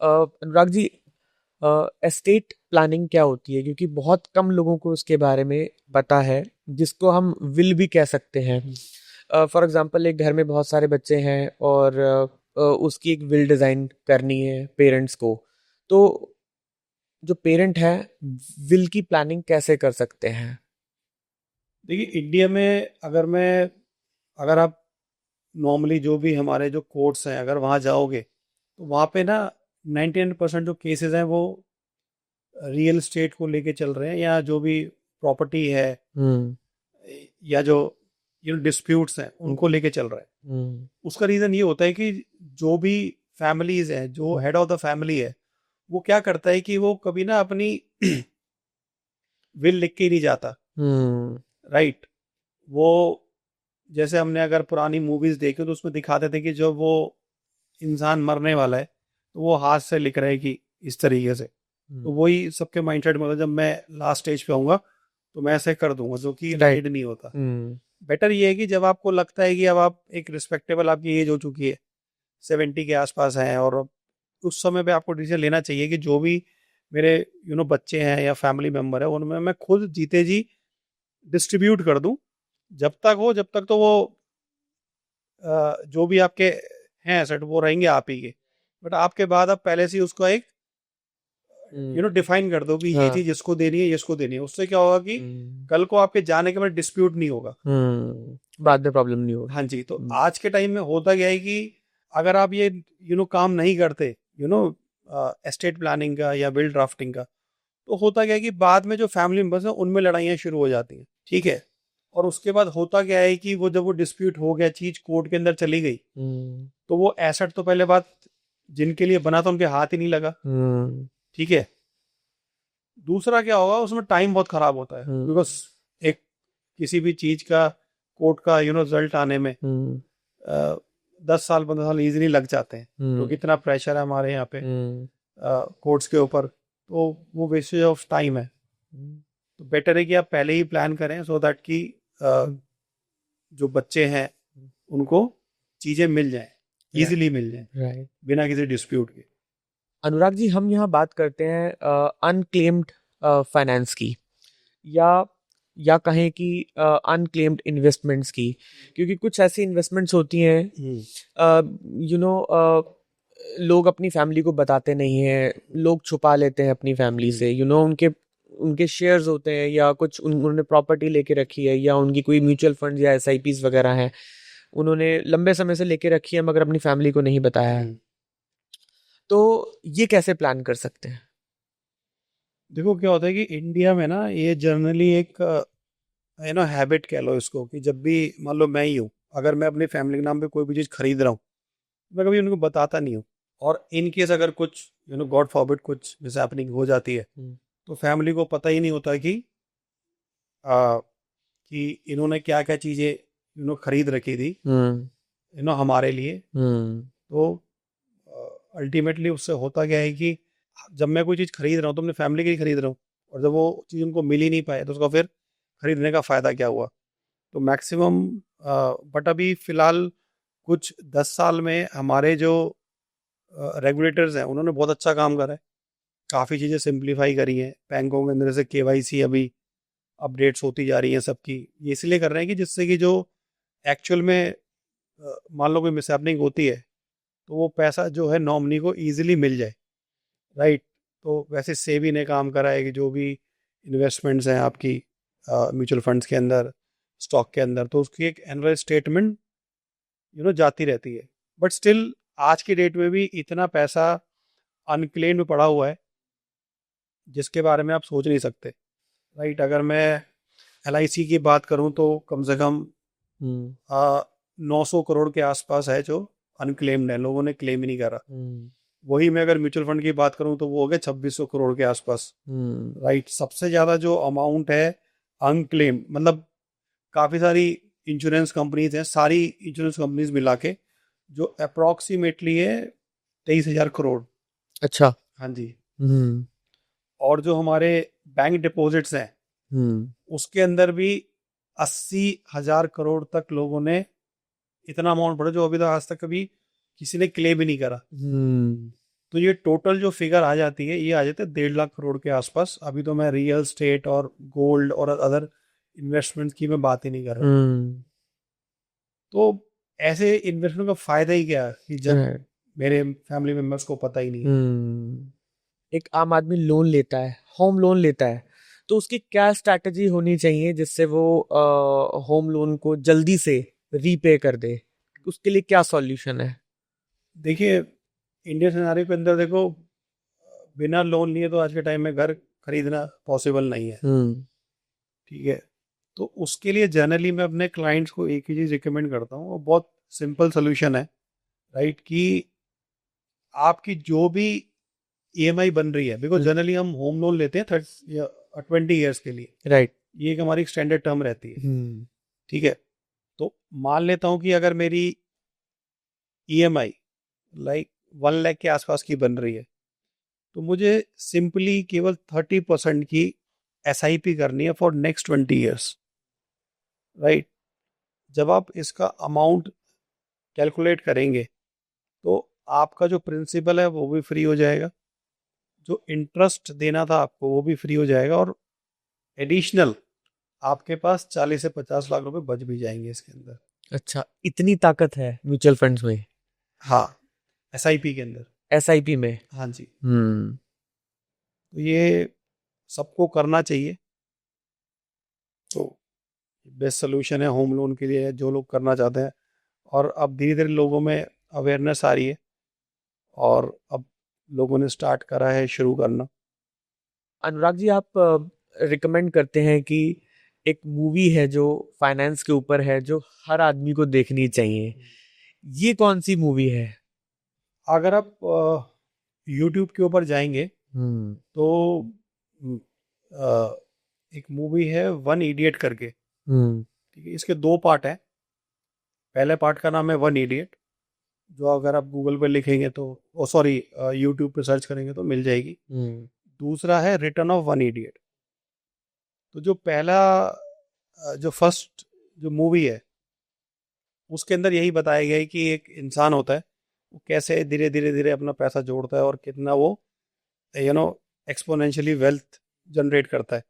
Anurag ji, estate planning क्या होती है? क्योंकि बहुत कम लोगों को उसके बारे में पता है, जिसको हम विल भी कह सकते हैं। फॉर एग्जांपल, एक घर में बहुत सारे बच्चे हैं और उसकी एक विल डिज़ाइन करनी है पेरेंट्स को। तो जो पेरेंट है, विल की प्लानिंग कैसे कर सकते हैं? देखिए इंडिया में अगर आप नॉर्मली जो भी हमारे जो कोर्ट्स हैं अगर वहाँ जाओगे तो वहाँ पे ना 99% जो केसेस हैं वो रियल स्टेट को लेके चल रहे हैं या जो भी प्रॉपर्टी है हम्म। या जो डिस्प्यूट्स हैं उनको लेके चल रहा है। हम्म। उसका रीज़न ये होता है कि जो भी फैमिलीज हैं जो हेड ऑफ द फैमिली है वो क्या करता है कि वो कभी ना अपनी विल लिख के ही नहीं जाता। हम्म। राइट। वो जैसे हमने अगर पुरानी मूवीज देखी तो उसमें दिखाते थे कि जब वो इंसान मरने वाला है तो वो हाथ से लिख रहा है कि इस तरीके से। तो वही सबके माइंडसेट में होता है, जब मैं लास्ट स्टेज पे आऊंगा तो मैं ऐसे कर दूंगा, जो कि राइट। राइट नहीं होता। हम्म। बेटर ये है कि जब आपको लगता है कि अब आप एक रिस्पेक्टेबल आपकी एज हो चुकी है, 70 के आसपास हैं, और उस समय पे आपको डिसीजन लेना चाहिए कि जो भी मेरे बच्चे हैं या फैमिली मेंबर है उनमें मैं खुद जीते जी डिस्ट्रीब्यूट कर दूं। जब तक तो वो जो भी आपके हैं एसेट वो रहेंगे आप ही के। बट आपके बाद आप पहले से ही उसको एक हम्म। डिफाइन कर दो कि ये हाँ। चीज इसको देनी है, ये इसको देनी है। उससे क्या होगा कि हम्म। कल को आपके जाने के बाद डिस्प्यूट नहीं होगा। बाद में प्रॉब्लम नहीं होगी। हाँ जी। तो हम्म। आज के टाइम में होता क्या है कि अगर आप ये काम नहीं करते, यू नो एस्टेट प्लानिंग का या बिल ड्राफ्टिंग का, तो होता क्या है कि बाद में जो फैमिली मेंबर्स हैं उनमें लड़ाइयाँ शुरू हो जाती हैं। ठीक है। और उसके बाद होता क्या है कि वो जब वो डिस्प्यूट हो गया, चीज कोर्ट के अंदर चली गई, हम्म। तो वो एसेट तो पहले बात जिनके लिए बना था उनके हाथ ही नहीं लगा। हम्म। ठीक है। दूसरा क्या होगा, उसमें टाइम बहुत खराब होता है, हम्म। बिकॉज एक किसी भी चीज का कोर्ट का रिजल्ट आने में हम्म। 10 साल 15 साल इजीली लग जाते हैं, हम्म। क्योंकि इतना प्रेशर है हमारे यहाँ पे हम्म। कोर्ट्स के ऊपर। तो वो वेस्टेज ऑफ टाइम है। तो बेटर है कि आप पहले ही प्लान करें सो दैट कि अ, जो बच्चे हैं उनको चीजें मिल जाएं, इजीली मिल जाएं, राइट। बिना किसी डिस्प्यूट के। अनुराग जी, हम यहाँ बात करते हैं अनक्लेम्ड फाइनेंस की, या कहें कि अनक्लेम्ड इन्वेस्टमेंट्स की। क्योंकि कुछ ऐसी इन्वेस्टमेंट्स होती हैं, हम्म। यू नो लोग अपनी फैमिली को बताते नहीं हैं, लोग छुपा लेते हैं अपनी फैमिली हम्म। से। उनके उनके शेयर्स होते हैं, या कुछ उन्होंने प्रॉपर्टी लेके रखी है, या उनकी कोई म्यूचुअल फंड या एसआईपीज वगैरह हैं, उन्होंने लंबे समय से लेके रखी है मगर अपनी फैमिली को नहीं बताया है। हम्म। तो ये कैसे प्लान कर सकते हैं? देखो क्या होता है कि इंडिया में ना ये जनरली एक हैबिट कह लो इसको, कि जब भी मान लो मैं ही हूँ, अगर मैं अपनी फैमिली के नाम पे कोई भी चीज़ खरीद रहा हूँ, मैं कभी उनको बताता नहीं हूँ। और इन केस अगर कुछ गॉड फॉरबिड कुछ मिस हैपनिंग हो जाती है, हम्म। तो फैमिली को पता ही नहीं होता आ, कि इन्होंने क्या क्या चीज़ें खरीद रखी थी हम्म। हमारे लिए। हम्म। तो अल्टीमेटली उससे होता क्या है कि जब मैं कोई चीज़ खरीद रहा हूँ तो अपनी फैमिली के लिए खरीद रहा हूँ, और जब वो चीज़ उनको मिल ही नहीं पाए तो उसका फिर खरीदने का फ़ायदा क्या हुआ। तो मैक्सिमम बट अभी फ़िलहाल कुछ 10 साल में हमारे जो रेगुलेटर्स हैं उन्होंने बहुत अच्छा काम करा है। काफ़ी चीज़ें सिंप्लीफाई करी हैं बैंकों के अंदर, से केवाईसी अभी अपडेट्स होती जा रही हैं सबकी। ये इसलिए कर रहे हैं कि जिससे कि जो एक्चुअल में मान लो कोई मिसहैपनिंग होती है तो वो पैसा जो है नॉमिनी को ईजिली मिल जाए। राइट। तो वैसे सेबी ने काम करा है कि जो भी इन्वेस्टमेंट्स हैं आपकी म्यूचुअल फंड्स के अंदर, स्टॉक के अंदर, तो उसकी एक एनुअल स्टेटमेंट जाती रहती है। बट स्टिल आज की डेट में भी इतना पैसा अनक्लेम्ड पड़ा हुआ है जिसके बारे में आप सोच नहीं सकते। राइट। अगर मैं LIC की बात करूं तो कम से कम हम्म। 900 करोड़ के आसपास है जो अनक्लेम्ड है, लोगों ने क्लेम ही नहीं करा। हम्म। वही मैं अगर म्यूचुअल फंड की बात करूं तो वो हो गया 2600 करोड़ के आसपास। हम्म। राइट। सबसे ज़्यादा जो अमाउंट है अनक्लेम, मतलब काफ़ी सारी इंश्योरेंस कंपनीज हैं, सारी इंश्योरेंस कंपनीज मिला के जो अप्रोक्सीमेटली है 23,000 करोड़। अच्छा। हाँ जी। हम्म। और जो हमारे बैंक डिपॉजिट्स हैं हम्म। उसके अंदर भी 80,000 करोड़ तक लोगों ने इतना अमाउंट पड़ा, जो अभी तक आज तक कभी किसी ने क्लेम ही नहीं करा। हम्म। तो ये टोटल जो फिगर आ जाती है ये आ जाते हैं 1.5 लाख करोड़ के आसपास। अभी तो मैं रियल स्टेट और गोल्ड और अदर इन्वेस्टमेंट की मैं बात ही नहीं कर रहा। हम्म। तो ऐसे इन्वेस्टमेंट का फायदा ही क्या कि जब right, मेरे फैमिली मेंबर्स को पता ही नहीं है। एक आम आदमी लोन लेता है, होम लोन लेता है, तो उसकी क्या स्ट्रैटेजी होनी चाहिए जिससे वो होम लोन को जल्दी से रीपे कर दे? उसके लिए क्या सॉल्यूशन है? देखिए, इंडियन सिनेरियो के अंदर देखो, बिना लोन लिए तो आज के टाइम में घर खरीदना पॉसिबल नहीं है। हम्म। ठीक है, तो उसके लिए जनरली मैं अपने क्लाइंट्स को एक ही चीज़ रिकमेंड करता हूँ, और बहुत सिंपल सोल्यूशन है, राइट, कि आपकी जो भी ईएमआई बन रही है, बिकॉज जनरली हम होम लोन लेते हैं 20 ईयर्स के लिए, राइट। ये एक हमारी स्टैंडर्ड टर्म रहती है। हम्म। ठीक है, तो मान लेता हूँ कि अगर मेरी ईएमआई लाइक 1 लाख के आसपास की बन रही है, तो मुझे सिंपली केवल 30% की एसआईपी करनी है फॉर नेक्स्ट 20 ईयर्स, राइट। जब आप इसका अमाउंट कैलकुलेट करेंगे तो आपका जो प्रिंसिपल है वो भी फ्री हो जाएगा, जो इंटरेस्ट देना था आपको वो भी फ्री हो जाएगा, और एडिशनल आपके पास 40 से 50 लाख रुपए बच भी जाएंगे इसके अंदर। अच्छा, इतनी ताकत है म्यूचुअल फंड्स में, हाँ, एसआईपी के अंदर। एसआईपी में? हाँ जी, हम्म। तो ये सबको करना चाहिए। तो बेस्ट सोल्यूशन है होम लोन के लिए जो लोग करना चाहते हैं, और अब धीरे धीरे लोगों में अवेयरनेस आ रही है, और अब लोगों ने स्टार्ट करा है शुरू करना। अनुराग जी, आप रिकमेंड करते हैं कि एक मूवी है जो फाइनेंस के ऊपर है, जो हर आदमी को देखनी चाहिए, ये कौन सी मूवी है? अगर आप यूट्यूब के ऊपर जाएंगे हम्म। तो एक मूवी है वन इडियट करके। हम्म। ठीक है, इसके 2 पार्ट हैं। पहले पार्ट का नाम है वन इडियट, जो अगर आप गूगल पे लिखेंगे तो, ओ सॉरी, यूट्यूब पे सर्च करेंगे तो मिल जाएगी। हम्म। दूसरा है रिटर्न ऑफ वन इडियट। तो जो पहला जो फर्स्ट जो मूवी है उसके अंदर यही बताया गया है कि एक इंसान होता है, वो कैसे धीरे धीरे धीरे अपना पैसा जोड़ता है और कितना वो एक्सपोनेंशियली वेल्थ जनरेट करता है,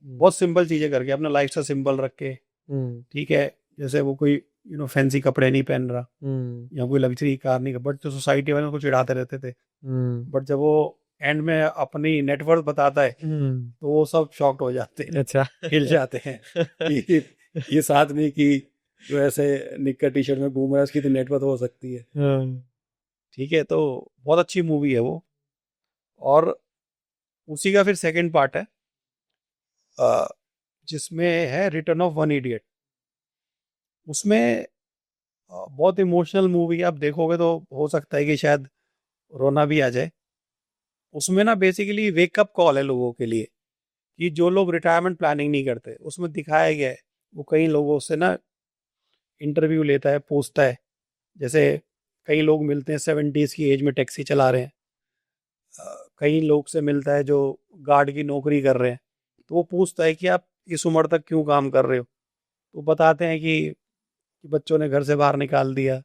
बहुत सिंपल चीज़ें करके, अपना लाइफ से सिंपल रख के। हम्म। ठीक है, जैसे वो कोई फैंसी कपड़े नहीं पहन रहा, हम्म। या कोई लग्जरी कार नहीं, बट जो सोसाइटी वाले उसको चिढ़ाते रहते थे, हम्म। बट जब वो एंड में अपनी नेटवर्थ बताता है तो वो सब शॉक्ड हो जाते हैं, अच्छा। हिल जाते हैं कि ये साथ में कि जो ऐसे निक्कर टी शर्ट में घूम रहा है उसकी तो नेटवर्थ हो सकती है। हाँ। ठीक है, तो बहुत अच्छी मूवी है वो। और उसी का फिर सेकंड पार्ट है, अ, जिसमें है रिटर्न ऑफ वन इडियट। उसमें बहुत इमोशनल मूवी, आप देखोगे तो हो सकता है कि शायद रोना भी आ जाए। उसमें ना बेसिकली वेकअप कॉल है लोगों के लिए, कि जो लोग रिटायरमेंट प्लानिंग नहीं करते। उसमें दिखाया गया है, वो कई लोगों से ना इंटरव्यू लेता है, पूछता है, जैसे कई लोग मिलते हैं 70s की एज में टैक्सी चला रहे हैं, कई लोग से मिलता है जो गार्ड की नौकरी कर रहे हैं, तो वो पूछता है कि आप इस उम्र तक क्यों काम कर रहे हो, तो बताते हैं कि बच्चों ने घर से बाहर निकाल दिया,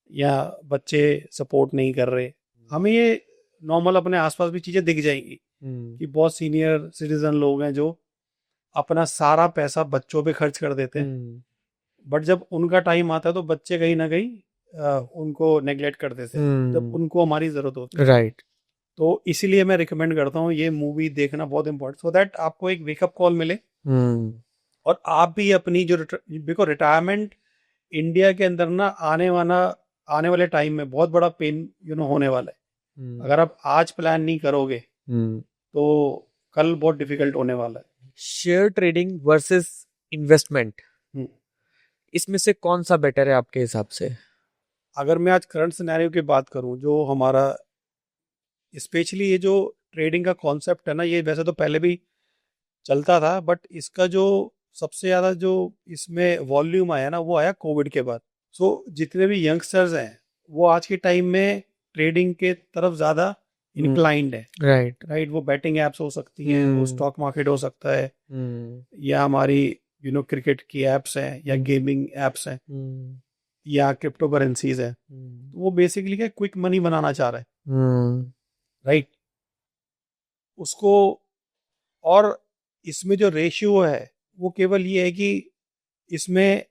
या बच्चे सपोर्ट नहीं कर रहे। हमें ये नॉर्मल अपने आसपास भी चीज़ें दिख जाएंगी कि बहुत सीनियर सिटीजन लोग हैं जो अपना सारा पैसा बच्चों पे खर्च कर देते हैं, बट जब उनका टाइम आता है तो बच्चे कहीं ना कहीं उनको नेग्लेक्ट कर देते हैं जब उनको हमारी ज़रूरत होती है। राइट। तो इसीलिए मैं रिकमेंड करता हूँ ये मूवी देखना बहुत इंपॉर्टेंट, सो दैट आपको एक वेकअप कॉल मिले, हम्म। और आप भी अपनी जो बिकॉज रिटायरमेंट इंडिया के अंदर ना आने वाले टाइम में बहुत बड़ा पेन होने वाला है। अगर आप आज प्लान नहीं करोगे तो कल बहुत डिफिकल्ट होने वाला है। शेयर ट्रेडिंग वर्सेस इन्वेस्टमेंट, हम्म। इसमें से कौन सा बेटर है आपके हिसाब से? अगर मैं आज करंट सिनेरियो की बात करूं, जो हमारा स्पेशली ये जो ट्रेडिंग का कॉन्सेप्ट है ना, ये वैसे तो पहले भी चलता था, बट इसका जो सबसे ज़्यादा जो इसमें वॉल्यूम आया ना, वो आया कोविड के बाद। सो जितने भी यंगस्टर्स हैं वो आज के टाइम में ट्रेडिंग के तरफ ज़्यादा इंक्लाइंड है। राइट। राइट, वो बैटिंग एप्स हो सकती हैं, वो स्टॉक मार्केट हो सकता है, या हमारी क्रिकेट की एप्स हैं, या गेमिंग एप्स हैं, या क्रिप्टो करेंसीज है। तो वो बेसिकली क्या क्विक मनी बनाना चाह रहा है। हम्म राइट? उसको, और इसमें जो रेशियो है वो केवल ये है कि इसमें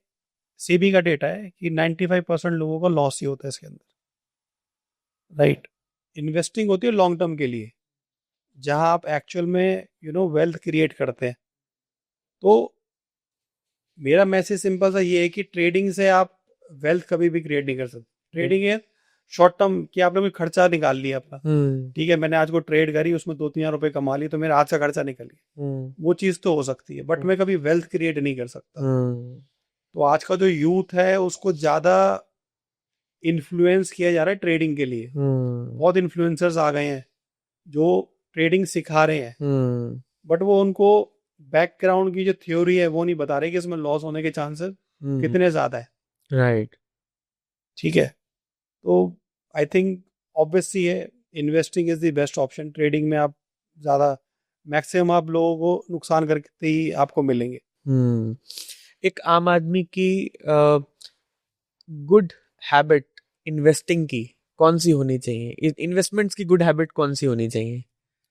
सेबी का डेटा है कि 95% लोगों का लॉस ही होता है इसके अंदर, राइट? इन्वेस्टिंग होती है लॉन्ग टर्म के लिए, जहां आप एक्चुअल में वेल्थ क्रिएट करते हैं। तो मेरा मैसेज सिंपल सा ये है कि ट्रेडिंग से आप वेल्थ कभी भी क्रिएट नहीं कर सकते। ट्रेडिंग है शॉर्ट टर्म, कि आपने कोई खर्चा निकाल लिया अपना, हम्म ठीक है, मैंने आज को ट्रेड करी, उसमें 2-3 हज़ार रुपए कमा लिए, तो मेरा आज का खर्चा निकल गया। हम्म वो चीज़ तो हो सकती है, बट मैं कभी वेल्थ क्रिएट नहीं कर सकता। हम्म तो आज का जो यूथ है उसको ज़्यादा इन्फ्लुएंस किया जा रहा है ट्रेडिंग के लिए। हम्म बहुत इन्फ्लुएंसर्स आ गए हैं जो ट्रेडिंग सिखा रहे हैं, हम्म बट वो उनको बैकग्राउंड की जो थ्योरी है वो नहीं बता रहे कि इसमें लॉस होने के चांसेस हम्म कितने ज़्यादा है। राइट। ठीक है, तो आई थिंक ऑब्वियसली है, investing is the best option. Trading में आप ज़्यादा, मैक्सिमम आप लोगों को नुकसान करते ही आपको मिलेंगे। हम्म एक आम आदमी की गुड हैबिट इन्वेस्टिंग की कौन सी होनी चाहिए? इन्वेस्टमेंट्स की गुड हैबिट कौन सी होनी चाहिए?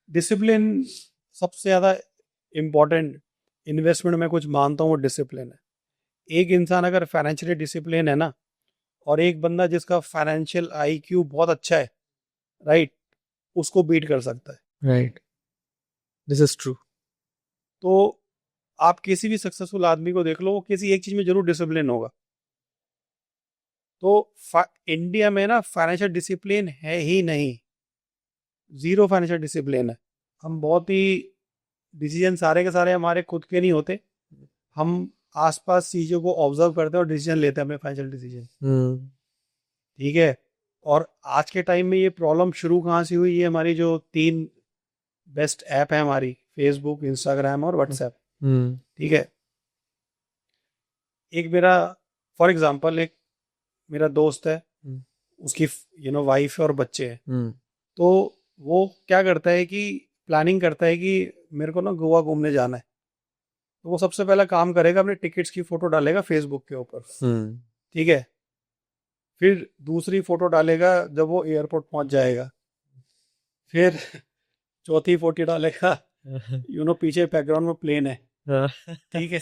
डिसिप्लिन सबसे ज़्यादा इम्पोर्टेंट इन्वेस्टमेंट में कुछ मानता हूँ वो डिसिप्लिन है। एक इंसान अगर फाइनेंशियली डिसिप्लिन है ना, और एक बंदा जिसका फाइनेंशियल आईक्यू बहुत अच्छा है, राइट, उसको बीट कर सकता है। Right, this is true. तो आप किसी भी सक्सेसफुल आदमी को देख लो, वो किसी एक चीज में जरूर डिसिप्लिन होगा। तो इंडिया में ना फाइनेंशियल डिसिप्लिन है ही नहीं, जीरो फाइनेंशियल डिसिप्लिन है। हम बहुत ही, डिसीजन सारे के सारे हमारे खुद के नहीं होते, हम आसपास चीजों को ऑब्जर्व करते हैं और डिसीजन लेते हैं, अपने फाइनेंशियल डिसीजन। हम्म ठीक है, और आज के टाइम में ये प्रॉब्लम शुरू कहाँ से हुई? ये हमारी जो 3 बेस्ट ऐप है हमारी, फेसबुक, इंस्टाग्राम और व्हाट्सएप। हम्म ठीक है, एक मेरा, फॉर एग्जांपल, एक मेरा दोस्त है, हम्म उसकी वाइफ है और बच्चे हैं। हम्म तो वो क्या करता है कि प्लानिंग करता है कि मेरे को ना गोवा घूमने जाना है। तो वो सबसे पहला काम करेगा, अपने टिकट्स की फोटो डालेगा फेसबुक के ऊपर। हम्म ठीक है, फिर दूसरी फोटो डालेगा जब वो एयरपोर्ट पहुंच जाएगा। फिर चौथी फोटो डालेगा, पीछे बैकग्राउंड में प्लेन है। ठीक है,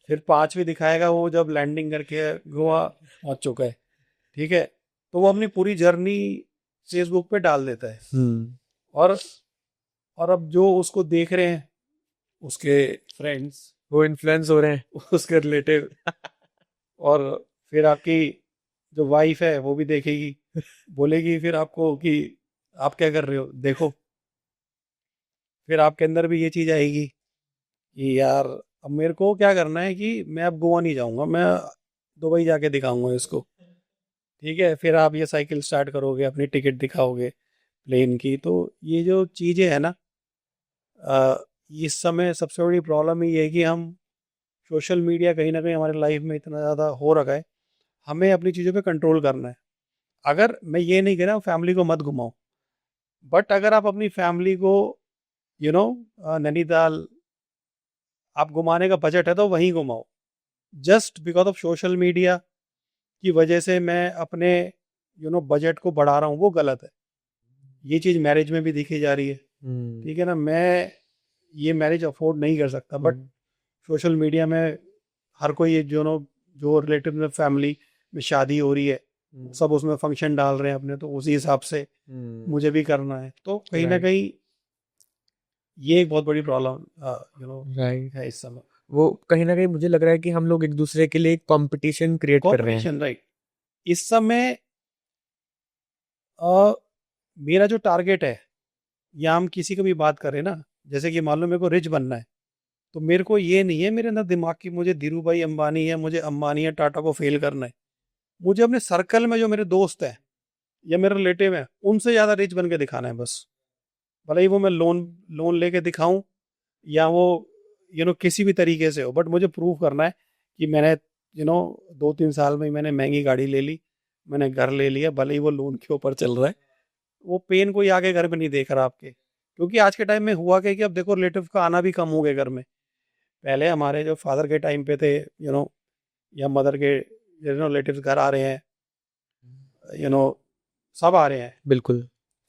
फिर पांचवी दिखाएगा वो जब लैंडिंग करके गोवा पहुंच चुका है। ठीक है, तो वो अपनी पूरी जर्नी फेसबुक पे डाल देता है। हम्म और और अब जो उसको देख रहे हैं, उसके फ्रेंड्स, वो इन्फ्लुएंस हो रहे हैं। उसके रिलेटिव, और फिर आपकी जो वाइफ है वो भी देखेगी, बोलेगी फिर आपको कि आप क्या कर रहे हो, देखो। फिर आपके अंदर भी ये चीज आएगी कि यार, अब मेरे को क्या करना है कि मैं अब गोवा नहीं जाऊंगा, मैं दुबई जाके दिखाऊंगा इसको। ठीक है, फिर आप ये साइकिल स्टार्ट करोगे, अपनी टिकट दिखाओगे प्लेन की। तो ये जो चीजें है ना, इस समय सबसे बड़ी प्रॉब्लम ये है कि हम, सोशल मीडिया कहीं ना कहीं हमारे लाइफ में इतना ज़्यादा हो रखा है, हमें अपनी चीज़ों पे कंट्रोल करना है। अगर, मैं ये नहीं कह रहा हूँ फैमिली को मत घुमाओ, बट अगर आप अपनी फैमिली को नैनीताल आप घुमाने का बजट है तो वहीं घुमाओ। Just because of social media की वजह से मैं अपने बजट को बढ़ा रहा हूँ, वो गलत है। ये चीज़ मैरिज में भी दिखी जा रही है। हम्म ठीक है ना, मैं ये मैरिज अफोर्ड नहीं कर सकता, बट सोशल मीडिया में हर कोई ये जो रिलेटिव में फैमिली में शादी हो रही है, सब उसमें फंक्शन डाल रहे हैं अपने, तो उसी हिसाब से मुझे भी करना है। तो कहीं ना राइट कहीं ये एक बहुत बड़ी प्रॉब्लम राइट। है इस समय। वो कहीं ना कहीं मुझे लग रहा है कि हम लोग एक दूसरे के लिए कंपटीशन क्रिएट कर रहे हैं। Competition, right. इस समय अ, मेरा जो टारगेट है, या हम किसी का भी बात करें ना, जैसे कि मान लो मेरे को रिच बनना है, तो मेरे को ये नहीं है मेरे अंदर दिमाग की मुझे धीरू भाई अंबानी है, मुझे अंबानी या टाटा को फेल करना है। मुझे अपने सर्कल में जो मेरे दोस्त हैं या मेरे रिलेटिव हैं, उनसे ज़्यादा रिच बन के दिखाना है बस। भले ही वो मैं लोन लोन लेके दिखाऊं, या वो किसी भी तरीके से हो, बट मुझे प्रूव करना है कि मैंने 2-3 साल में ही मैंने महंगी गाड़ी ले ली, मैंने घर ले लिया, भले ही वो लोन के ऊपर चल रहा है। वो पेन कोई आगे घर में नहीं देख रहा आपके, क्योंकि आज के टाइम में हुआ क्या कि अब देखो रिलेटिव का आना भी कम हो गया घर में। पहले हमारे जो फादर के टाइम पे थे, या मदर के रिलेटिव्स घर आ रहे हैं, यू नो सब आ रहे हैं बिल्कुल।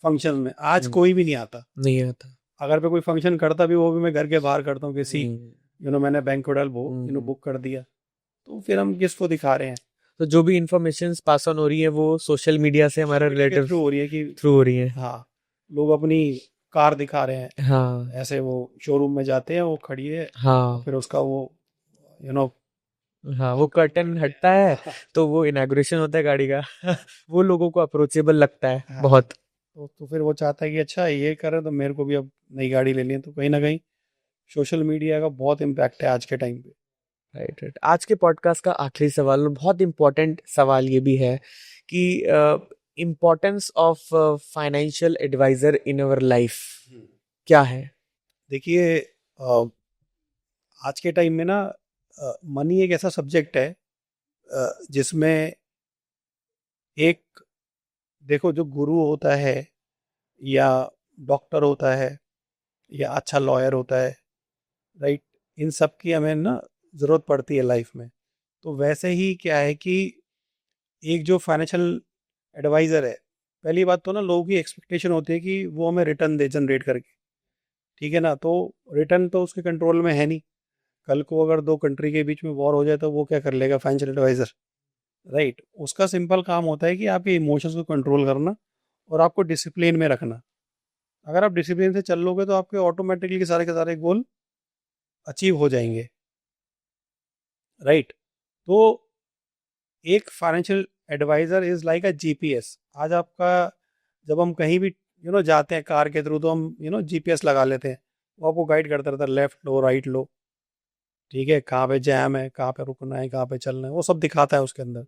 फंक्शन में, आज हम्म, कोई भी नहीं आता। नहीं आता। अगर मैं कोई फंक्शन करता भी, वो भी मैं घर के बाहर करता हूँ किसी, हम्म, मैंने बैंक्वेट हॉल हम्म। बुक कर दिया। तो फिर हम किसको दिखा रहे हैं? तो जो भी इंफॉर्मेशन पास ऑन हो रही है वो सोशल मीडिया से हमारे मीडिया के रिलेटिव थ्रू हो रही है कि थ्रू हो रही है। हाँ, लोग अपनी कार दिखा रहे हैं, हाँ ऐसे वो शोरूम में जाते हैं, वो खड़ी है और हाँ फिर उसका वो यू नो हाँ, वो कर्टन हटता है तो वो इनॉग्रेशन होता है गाड़ी का वो लोगों को अप्रोचेबल लगता है हाँ, बहुत। तो फिर वो चाहता है कि अच्छा ये कर रहे हैं तो मेरे को भी अब नई गाड़ी लेनी है। तो कहीं ना कहीं सोशल मीडिया का बहुत इम्पैक्ट है आज के टाइम पे। Right right. आज के पॉडकास्ट का आखिरी सवाल और बहुत इंपॉर्टेंट सवाल ये भी है कि importance of financial advisor in our life क्या है? देखिए, आज के टाइम में ना मनी एक ऐसा सब्जेक्ट है जिसमें एक, देखो, जो गुरु होता है या डॉक्टर होता है या अच्छा लॉयर होता है, राइट, इन सब की हमें ना ज़रूरत पड़ती है लाइफ में। तो वैसे ही क्या है कि एक जो फाइनेंशियल एडवाइज़र है, पहली बात तो ना लोगों की एक्सपेक्टेशन होती है कि वो हमें रिटर्न दे जनरेट करके, ठीक है ना। तो रिटर्न तो उसके कंट्रोल में है नहीं। कल को अगर दो कंट्री के बीच में वॉर हो जाए तो वो क्या कर लेगा फाइनेंशियल एडवाइज़र, राइट। उसका सिंपल काम होता है कि आपके इमोशंस को कंट्रोल करना और आपको डिसिप्लिन में रखना। अगर आप डिसिप्लिन से चल लोगे तो आपके ऑटोमेटिकली के सारे गोल अचीव हो जाएंगे, राइट। तो एक financial advisor is like a GPS. आज आपका, जब हम कहीं भी जाते हैं कार के थ्रू, तो हम जीपीएस लगा लेते हैं। वो आपको गाइड करता रहता है, लेफ्ट लो राइट लो, ठीक है, कहाँ पे जैम है, कहाँ पे रुकना है, कहाँ पे चलना है, वो सब दिखाता है उसके अंदर।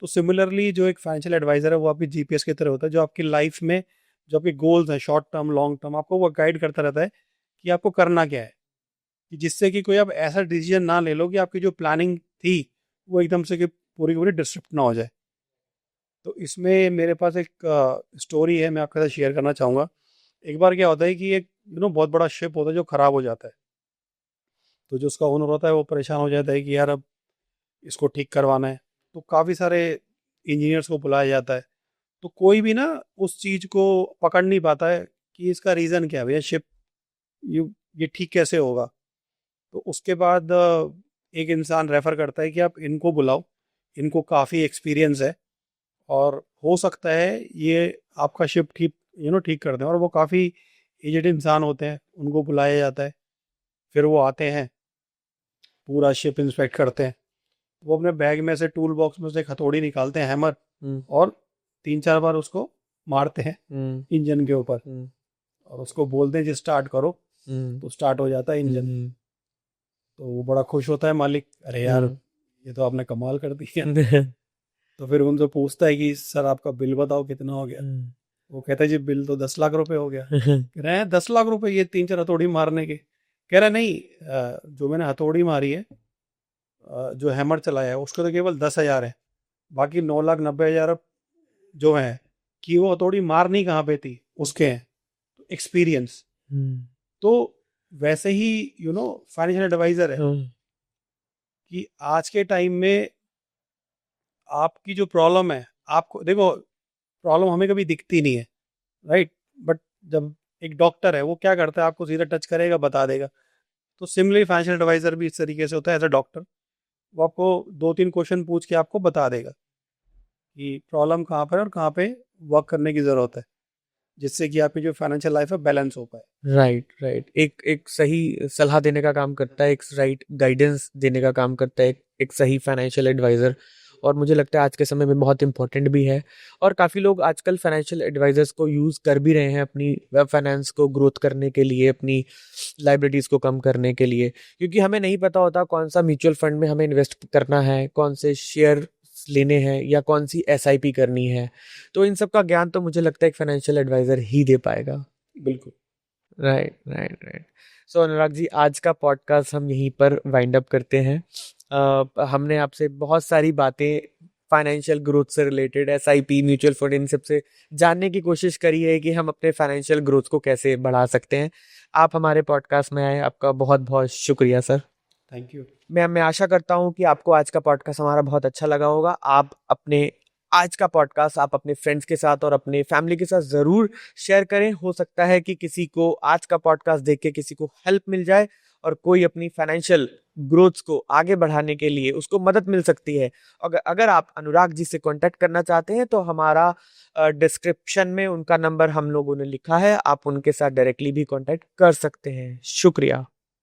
तो सिमिलरली जो एक फाइनेंशियल एडवाइजर है वो आपकी जीपीएस की तरह होता है, जो आपकी लाइफ में जो आपके गोल्स हैं, शॉर्ट टर्म लॉन्ग टर्म, आपको वो गाइड करता रहता है कि आपको करना क्या है, कि जिससे कि कोई आप ऐसा डिसीजन ना ले लो कि आपकी जो प्लानिंग थी वो एकदम से कि पूरी की पूरी डिस्टर्ब ना हो जाए। तो इसमें मेरे पास एक स्टोरी है, मैं आपके साथ शेयर करना चाहूँगा। एक बार क्या होता है कि एक बहुत बड़ा शिप होता है जो ख़राब हो जाता है। तो जो उसका ओनर होता है वो परेशान हो जाता है कि यार अब इसको ठीक करवाना है। तो काफ़ी सारे इंजीनियर्स को बुलाया जाता है। तो कोई भी ना उस चीज़ को पकड़ नहीं पाता है कि इसका रीज़न क्या है, भैया शिप ये ये ठीक कैसे होगा। तो उसके बाद एक इंसान रेफ़र करता है कि आप इनको बुलाओ, इनको काफ़ी एक्सपीरियंस है और हो सकता है ये आपका शिप ठीक ठीक कर दें। और वो काफ़ी एजेड इंसान होते हैं, उनको बुलाया जाता है। फिर वो आते हैं, पूरा शिप इंस्पेक्ट करते हैं। वो अपने बैग में से, टूल बॉक्स में से एक हथौड़ी निकालते हैं, हैमर, हम्म और 3-4 बार उसको मारते हैं हम्म इंजन के ऊपर, हम्म और उसको बोलते हैं जी स्टार्ट करो। हम्म तो स्टार्ट हो जाता है इंजन। हम्म तो वो बड़ा खुश होता है मालिक, अरे यार हम्म ये तो आपने कमाल कर दिया। हम्म तो फिर उनसे पूछता है कि सर आपका बिल बताओ कितना हो गया। वो कहता है जी बिल तो 10 लाख रुपए हो गया। कह रहे हैं 10 लाख रुपए ये 3-4 हथौड़ी मारने के? कह रहा है नहीं, जो मैंने हथौड़ी मारी है, जो हैमर चलाया है, उसको तो केवल 10,000 है, बाकी 9,90,000 जो है कि वो हथौड़ी मारनी कहाँ पे थी उसके हैं एक्सपीरियंस। हम्म तो वैसे ही फाइनेंशियल एडवाइजर है कि आज के टाइम में आपकी जो प्रॉब्लम है, आपको देखो, प्रॉब्लम हमें कभी दिखती नहीं है, राइट। बट जब एक डॉक्टर है वो क्या करता है, आपको सीधा टच करेगा, बता देगा। तो सिमिलरली फाइनेंशियल एडवाइजर भी इस तरीके से होता है एज अ डॉक्टर। वो आपको 2-3 क्वेश्चन पूछ के आपको बता देगा कि प्रॉब्लम कहाँ पर है और कहाँ पे वर्क करने की ज़रूरत है, जिससे कि आपकी जो फाइनेंशियल लाइफ है बैलेंस हो पाए। Right right. एक एक सही सलाह देने का काम करता है, एक राइट गाइडेंस देने का काम करता है एक सही फाइनेंशियल एडवाइजर। और मुझे लगता है आज के समय में बहुत इंपॉर्टेंट भी है। और काफ़ी लोग आजकल फाइनेंशियल एडवाइजर्स को यूज़ कर भी रहे हैं अपनी वेब फाइनेंस को ग्रोथ करने के लिए, अपनी लाइबिलिटीज़ को कम करने के लिए। क्योंकि हमें नहीं पता होता कौन सा म्यूचुअल फंड में हमें इन्वेस्ट करना है, कौन से शेयर लेने हैं या कौन सी एसआईपी करनी है। तो इन सब का ज्ञान तो मुझे लगता है एक फाइनेंशियल एडवाइजर ही दे पाएगा। बिल्कुल। Right right right. So Anurag ji, आज का पॉडकास्ट हम यहीं पर वाइंड अप करते हैं। हमने आपसे बहुत सारी बातें फाइनेंशियल ग्रोथ से रिलेटेड, एसआईपी, म्यूचुअल फंड, इन सब से जानने की कोशिश करी है कि हम अपने फाइनेंशियल ग्रोथ को कैसे बढ़ा सकते हैं। आप हमारे पॉडकास्ट में आए, आपका बहुत बहुत शुक्रिया सर। Thank you. मैं आशा करता हूँ कि आपको आज का पॉडकास्ट हमारा बहुत अच्छा लगा होगा। आप अपने आज का पॉडकास्ट आप अपने फ्रेंड्स के साथ और अपने फैमिली के साथ ज़रूर शेयर करें। हो सकता है कि किसी को आज का पॉडकास्ट देख के किसी को हेल्प मिल जाए और कोई अपनी फाइनेंशियल ग्रोथ को आगे बढ़ाने के लिए उसको मदद मिल सकती है। अगर अगर आप अनुराग जी से कांटेक्ट करना चाहते हैं तो हमारा डिस्क्रिप्शन में उनका नंबर हम लोगों ने लिखा है, आप उनके साथ डायरेक्टली भी कांटेक्ट कर सकते हैं। शुक्रिया।